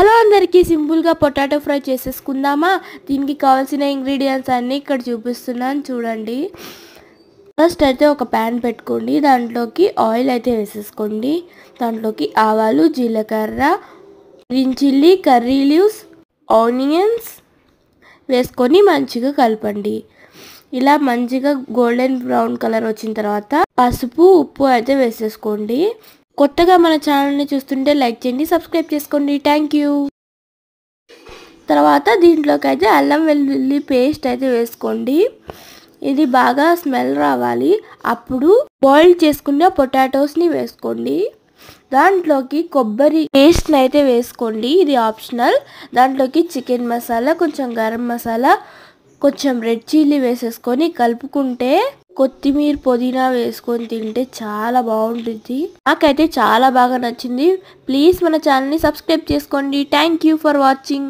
Hello అందరికీ సింపుల్గా potato fry చేసేసుకుందామా. దీనికి కావాల్సిన ఇంగ్రీడియంట్స్ అన్నీ ఇక్కడ చూపిస్తున్నాను చూడండి. ఫస్ట్ అయితే ఒక ప్యాన్ పెట్టుకోండి, దాంట్లోకి ఆయిల్ అయితే వేసేసుకోండి. దాంట్లోకి ఆవాలు, జీలకర్ర, green chilli, curry leaves, onions వేసుకొని మంచిగా కలపండి. ఇలా మంచిగా గోల్డెన్ బ్రౌన్ కలర్ వచ్చిన తర్వాత పసుపు, ఉప్పు అయితే వేసేసుకోండి. కొత్తగా మన ఛానల్ని చూస్తుంటే లైక్ చేయండి, సబ్స్క్రైబ్ చేసుకోండి. Thank you. తర్వాత దీంట్లోకి అయితే అల్లం వెల్లుల్లి పేస్ట్ అయితే వేసుకోండి. ఇది బాగా స్మెల్ రావాలి. అప్పుడు బాయిల్ చేసుకున్న పొటాటోస్ని వేసుకోండి. దాంట్లోకి కొబ్బరి పేస్ట్ని అయితే వేసుకోండి, ఇది ఆప్షనల్. దాంట్లోకి చికెన్ మసాలా, కొంచెం గరం మసాలా, కొంచెం రెడ్ చిల్లీ వేసేసుకొని కలుపుకుంటే కొత్తిమీర, పుదీనా వేసుకొని తింటే చాలా బాగుంటుంది. నాకైతే చాలా బాగా నచ్చింది. ప్లీజ్ మన ఛానల్ని సబ్స్క్రైబ్ చేసుకోండి. Thank you for watching.